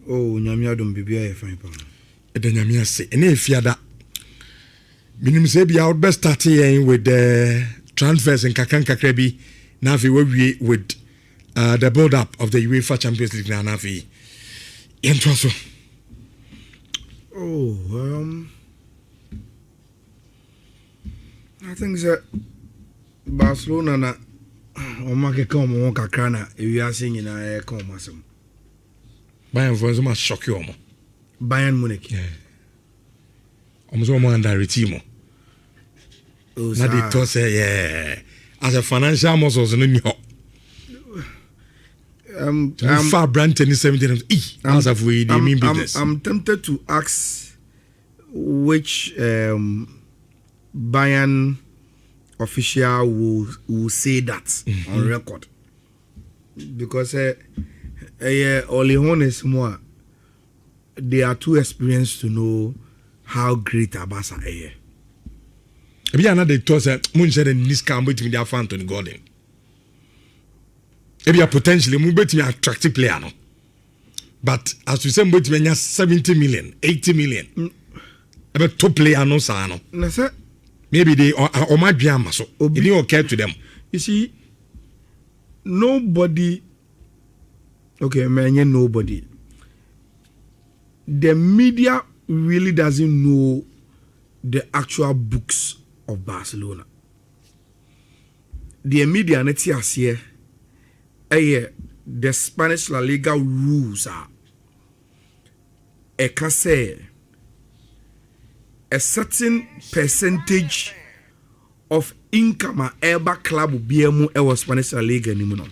Oh, Nyamia don't be a fine. The Nyamia say, and if you that, minimum say be out best starting with the transfers in Kakanka Krebi, Navi with the build up of the UEFA Champions League Navi. Interesting. Oh, I think that Barcelona na omake come on kakrana if you are singing I come asem. Bayern for some shock you. Bayern Munich. Yeah. Almost one under team. Oh, now they talk say yeah. As a financial muscles in New York. Far brand 2017. As of we mean business. I'm tempted to ask which Bayern official will say that on record, because Ole Hones more they are too experienced to know how great Abasa is. If you are not the toss, Muncher and Niska between their fan Tony Gordon. If you are potentially between an attractive player, no. But as we say, between 70 million, 80 million, about top player, no, sir, no. Maybe they or might be a muscle. It didn't occur to them. You see, nobody. Okay, man, nobody. The media really doesn't know the actual books of Barcelona. The media net here, the Spanish La Liga rules are can say a certain percentage of income a ever club will be a Spanish La Liga anymore.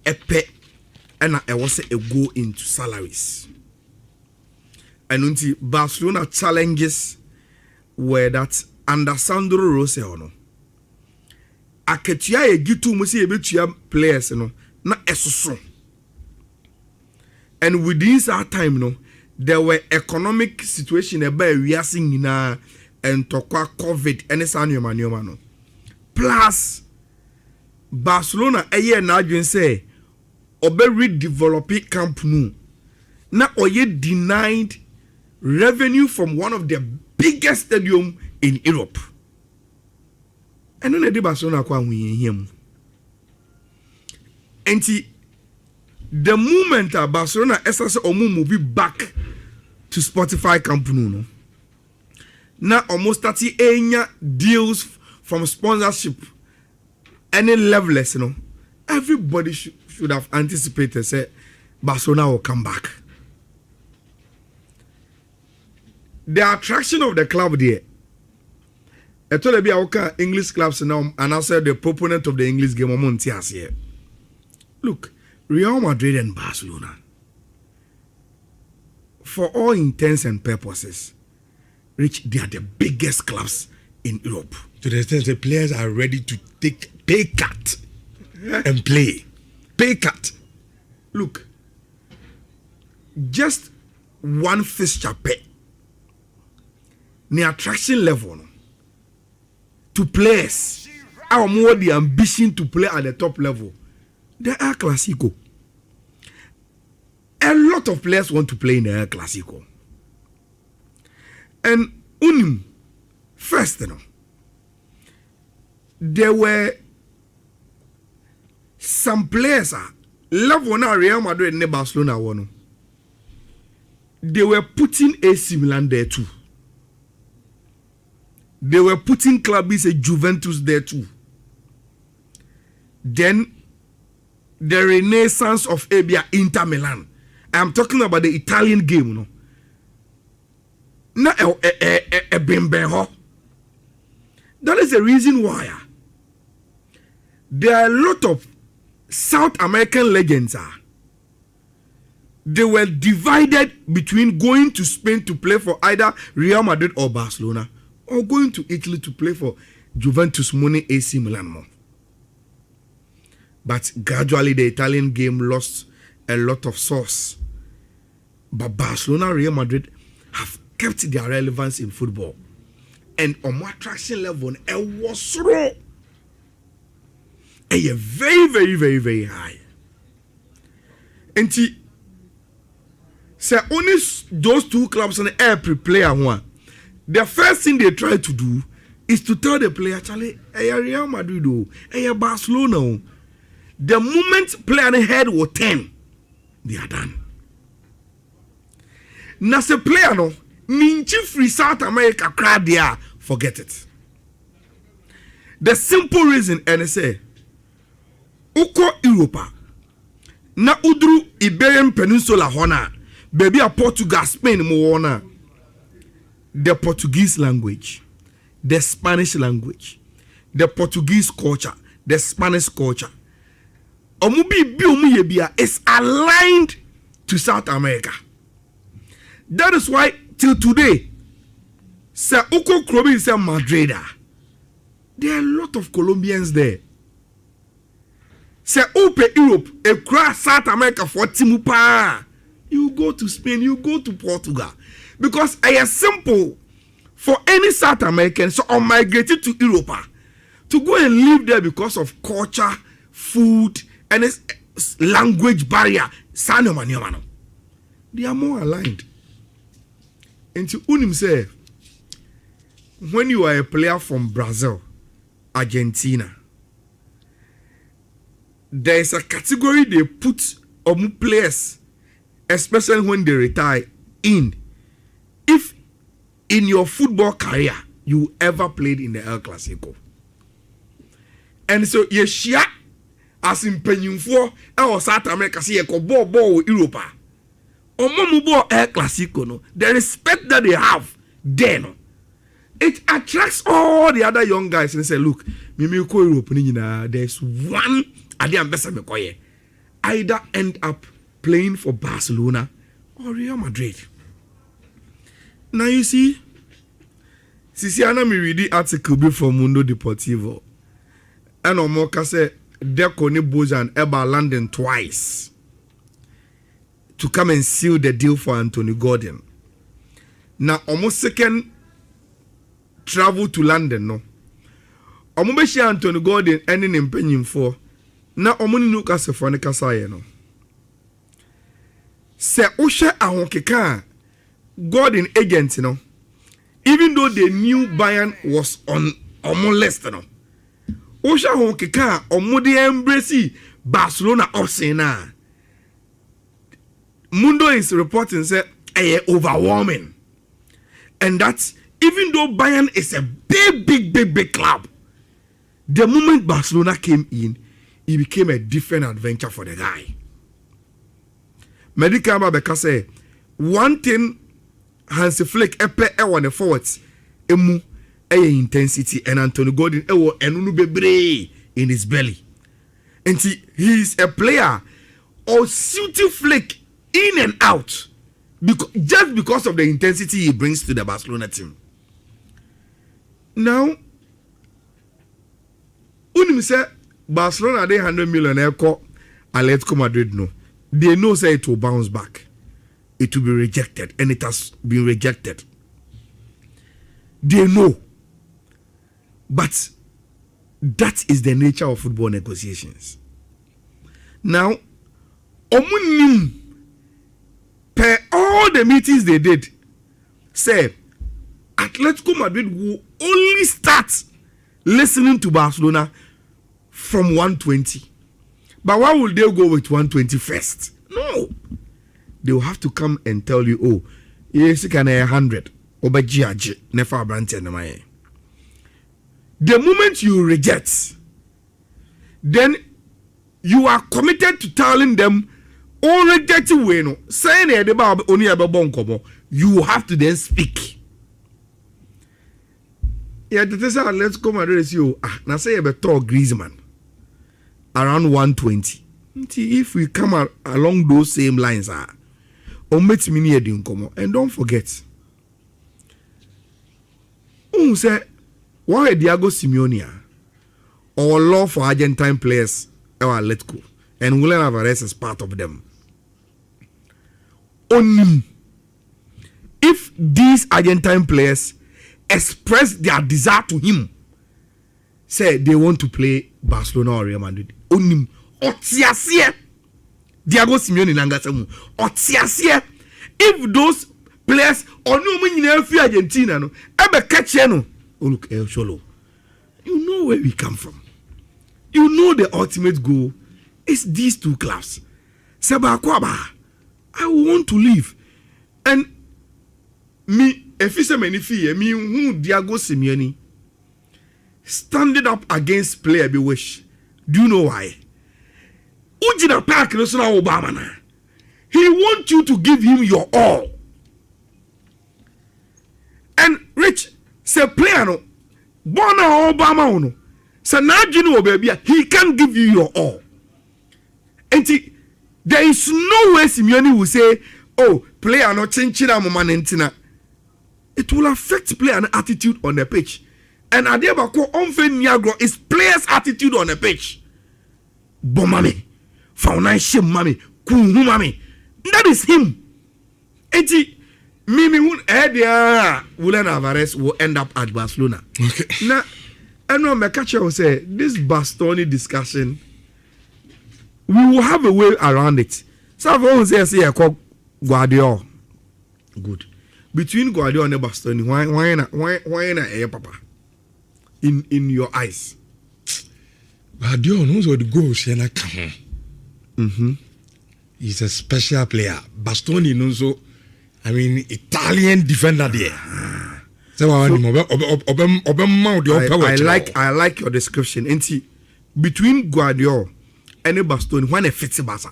A pay and I was a go into salaries. And until Barcelona challenges were that under Sandro Rosell, Aketia a gitu musi ebetua players no na esoso. And within that time no, there were economic situation about we are seeing na and tokwa COVID and nyoma no. Plus Barcelona eye na adwen say obe redevelop camp nou na oye denied revenue from one of the biggest stadium in Europe. And then the Barcelona kwa him. And the moment Barcelona SS Omu will be back to Spotify company no. Now almost 30 enya deals from sponsorship any levelers, you know. Everybody should have anticipated say Barcelona will come back. The attraction of the club there. I told you English clubs now, and I said the proponent of the English game among here. Look, Real Madrid and Barcelona, for all intents and purposes, they are the biggest clubs in Europe. To the extent the players are ready to take pay cut and play. Pay cut. Look, just one fixture pay. The attraction level to players, our more the ambition to play at the top level, the El Clasico. A lot of players want to play in the El Clasico. And first, there were some players level now Real Madrid and Barcelona one. They were putting AC Milan there too. They were putting clubs a Juventus there too. Then the renaissance of Abia Inter Milan. I'm talking about the Italian game, no. Now Bembeho. That is the reason why there are a lot of South American legends. They were divided between going to Spain to play for either Real Madrid or Barcelona, or going to Italy to play for Juventus, Money, AC Milan. But gradually the Italian game lost a lot of source. But Barcelona, Real Madrid have kept their relevance in football. And on my attraction level, it was raw. And very, very, very, very high. And Say only those two clubs on the air player one. The first thing they try to do is to tell the player, Charlie, Real Madrid, Barcelona. The moment player head will turn, they are done. Now, the player no, ninchi free South America crowd there, forget it. The simple reason, and say, Uko Europa, na udru Iberian Peninsula hona, baby a Portugal, Spain mo the Portuguese language, the Spanish language, the Portuguese culture, the Spanish culture. Is aligned to South America. That is why till today, Sir Uko Krobi is a Madrid. There are a lot of Colombians there. Sir Upe Europe, across South America for Timupa. You go to Spain, you go to Portugal. Because I am simple for any South American, so I'm migrated to Europe to go and live there because of culture, food, and language barrier. They are more aligned. And to Unim say, when you are a player from Brazil, Argentina, there is a category they put players, especially when they retire, in. If in your football career you ever played in the El Clasico. And so you share as in Penyumfo or South America, see a ball Europa. Or Momubo El Clasico, no, the respect that they have, then it attracts all the other young guys and say, look, there's one either end up playing for Barcelona or Real Madrid. Now you see, Sisiana me read the article from Mundo Deportivo. And Omoka say Dekoni Bojan Eba London twice to come and seal the deal for Anthony Gordon. Now almost second travel to London no. Omobeshi Anthony Gordon ending in penny for. Now omuni nuka se fone kasaye no. Se oshe ahonkeka Gordon agent, you know, even though they knew Bayern was on list, you know, Osha Honkeka Omudi embrace Barcelona opsena. Mundo is reporting say overwhelming, and that's even though Bayern is a big club. The moment Barcelona came in, it became a different adventure for the guy. Medical Babeka say one thing. Hansi Flick on the forwards emu intensity and Anthony Gordon enunu bebre in his belly. And he is a player or suiting Flick in and out just because of the intensity he brings to the Barcelona team. Now unim say Barcelona they 100 million echo Atletico Madrid no. They know say it will bounce back. It will be rejected, and it has been rejected. They know. But that is the nature of football negotiations. Now, Omunim, per all the meetings they did, say Atletico Madrid will only start listening to Barcelona from 120. But why will they go with 120 first? No. They will have to come and tell you, oh, yes, you can 100. The moment you reject, then you are committed to telling them, oh, reject you, saying you have to then speak. Yeah, let's come and raise you. Now say a better Griezmann around 120. If we come along those same lines, and don't forget, say why Diego Simeone or law for Argentine players or Atletico and Julian Alvarez is part of them. Only if these Argentine players express their desire to him, say they want to play Barcelona or Real Madrid. Only Otiasie Diego Simeone nangasemu Otiasie if those players or no money in Argentina, no, ever catch no, oh look, El Cholo, you know where we come from. You know the ultimate goal is these two clubs. Sebakwaba, I want to leave, and me, if it's a many fee, me who Diago Simeone standing up against player be wish. Do you know why? Ujina Park no sona Obama na. He wants you to give him your all. And Rich, say player no, born Obama no. So now you know baby, he can't give you your all. And there is no way Simeone will say, oh, player no chinchina momentina. It will affect player attitude on the pitch. And Adebako Onfe Niagro is players' attitude on the pitch. Bomami, Faunai Mami, Kuhu Mami. That is him. Eti Mimi Hun Edia Wulen Alvarez will end up at Barcelona. Okay. Now, I know Mekacha will say this Bastoni discussion, we will have a way around it. So I've always say I call Guardiola. Good. Between Guardiola and Bastoni, why not Papa? In your eyes. Guardiola knows what the goals and come. He's a special player. Bastoni knows so. I mean, Italian defender there. I like your description. And see, between Guardiola and Bastoni, when it fits Barca.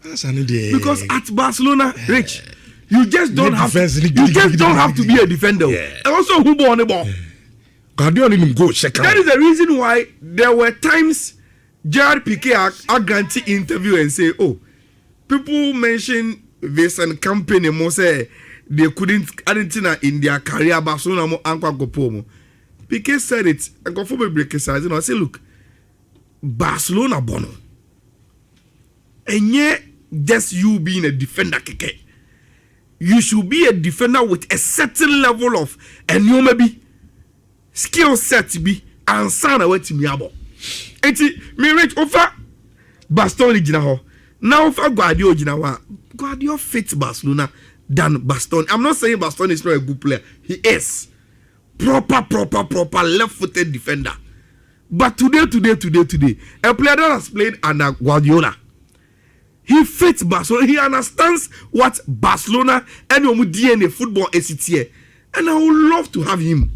Because at Barcelona, Rich, you just don't have to be a defender. And also who on the ball. Guardiola even go check out. That is the reason why there were times Gerard Piqué a granted interview and say, oh, people mention this and company mo say they couldn't Argentina in their career Barcelona mo ankwa gopomo. Piqué said it and go for break size and I say look, Barcelona bono. And yet just you being a defender keke. You should be a defender with a certain level of and you maybe skill set be and sana weti mi abo. Eti me reach over Bastoni jina ho. Now for Guardiola jina wa. Guardiola fits Barcelona than Bastoni. I'm not saying Bastoni is not a good player. He is proper left-footed defender. But today, a player that has played under Guardiola, he fits Barcelona. He understands what Barcelona and DNA football is here. And I would love to have him.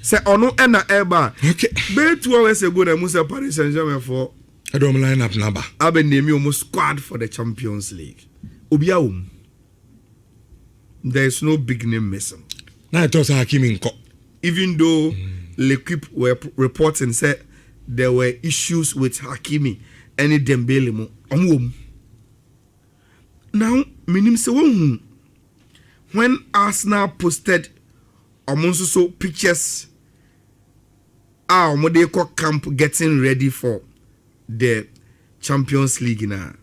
Say, oh no, and Eba. Okay. But 2 hours ago, I must have Paris Saint-Germain for. I don't line up number. I've been naming almost squad for the Champions League. Obiaum. There is no big name missing. Now it was Hakimi Nko. Even though L'Equipe were reporting said there were issues with Hakimi and Dembele mo. Now, minim se when Arsenal posted so pictures they call camp getting ready for the Champions League now.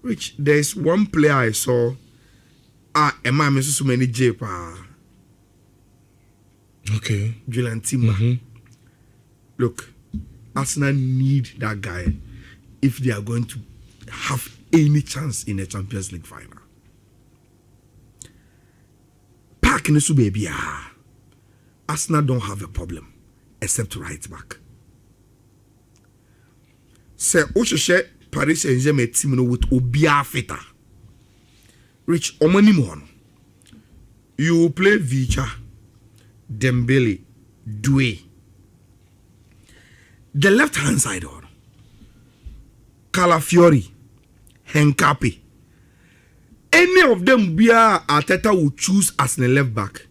Which there is one player I saw Emma so many J-pa. Okay. Julian Timber. Look, Arsenal need that guy if they are going to have any chance in the Champions League final. Park in the baby. Arsenal don't have a problem except right back. Say Oshoshe Paris Saint-Germain team with Obia Feta. Rich Omani Mono. You will play Vicha, Dembele, Doué. The left hand side on Calafiori, Henkapi. Any of them Bia Arteta will choose as the left back.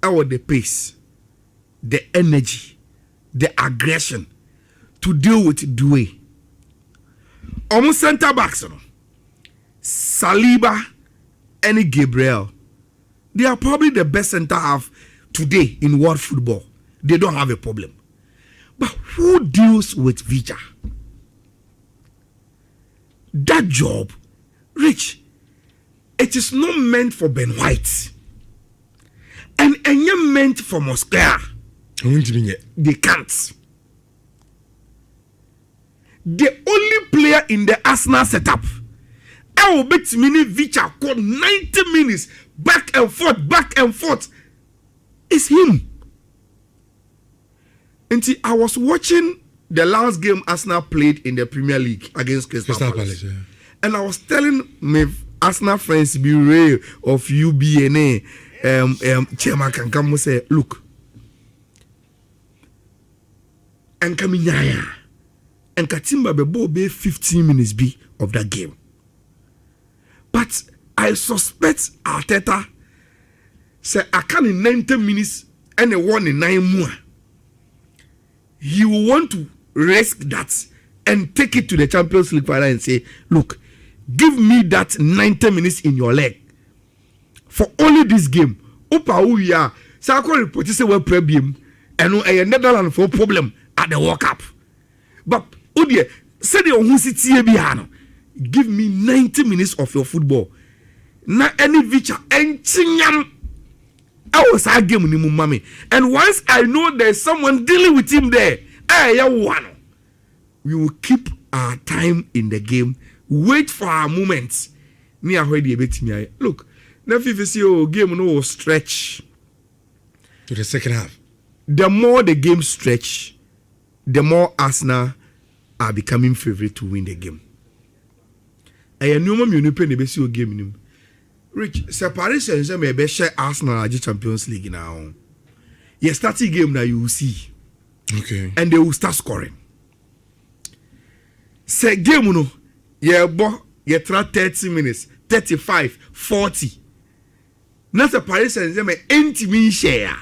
Or the pace, the energy, the aggression to deal with Doué. Almost center backs, Saliba and Gabriel. They are probably the best center half today in world football. They don't have a problem. But who deals with Vicha? That job, Rich, it is not meant for Ben White. And you're meant for Mosquera. They can't. The only player in the Arsenal setup, will bet mini Vicha called 90 minutes back and forth. It's him. And see, I was watching the last game Arsenal played in the Premier League against Crystal Palace. Yeah. And I was telling my Arsenal friends, be real of UBNA, Chairman can come and say, look, and Kaminyaya, and Katimba Bebo be 15 minutes be of that game. But I suspect Arteta say I can in 90 minutes and a 1 in 9 more. He will want to risk that and take it to the Champions League final and say, look, give me that 90 minutes in your leg for only this game. Opa we are Sako report say we problem and a Netherlands for problem at the World Cup. But Odie say the Ohusiti Ebiano. Give me 90 minutes of your football. Na any vicha and chinyam. I was a game ni mummy. And once I know there's someone dealing with him there, we will keep our time in the game. Wait for our moments. Me already a bit me. Look, now if you see your game no stretch to the second half. The more the game stretch, the more Arsenal are becoming favorite to win the game. I know me no pay the best game nim. Rich, separation say me be share Arsenal at the Champions League now. You start the game now you will see. Okay. And they will start scoring. Say game no, you try 30 minutes, 35, 40. Now separation say me intimate share.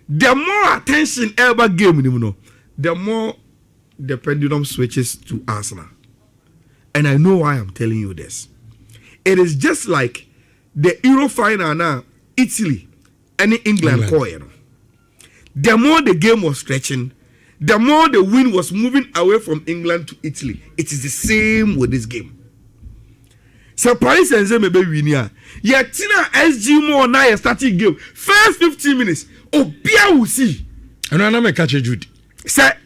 The more attention ever game no, the more the pendulum switches to Arsenal. And I know why I'm telling you this. It is just like the Euro final now, Italy and England. The more the game was stretching, the more the wind was moving away from England to Italy. It is the same with this game. So Paris Saint-Germain be winning. Yet SG more now starting game. First 15 minutes. Obia will see. And I'm not catch a Jude. Sir,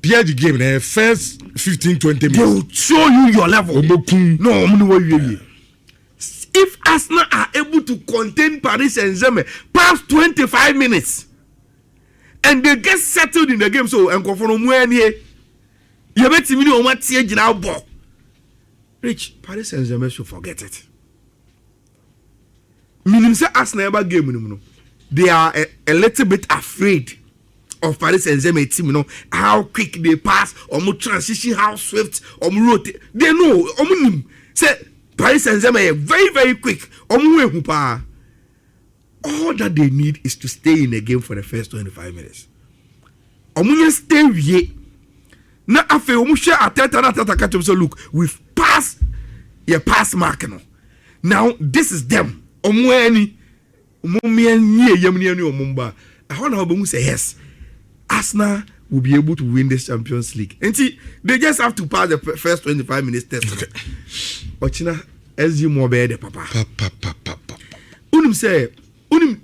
PSG game the first 15-20 minutes. They will show you your level. No, if Arsenal are able to contain Paris Saint-Germain past 25 minutes and they get settled in the game, so and go for here, you bet me on what stage now ball. Rich, Paris Saint-Germain should forget it. Meaning say Arsenal ever game, they are a little bit afraid of Paris Saint-Germain team, how quick they pass, or more transition, how swift, or more rotate. They know, say Paris Saint-Germain very, very quick. All that they need is to stay in the game for the first 25 minutes. Stay here. Now, after Ateta, look, we've passed your pass mark. Now, this is them. I want to say yes. Arsenal will be able to win this Champions League. And see, they just have to pass the first 25 minutes test. Ochina, SG more bad, papa. Unim say, the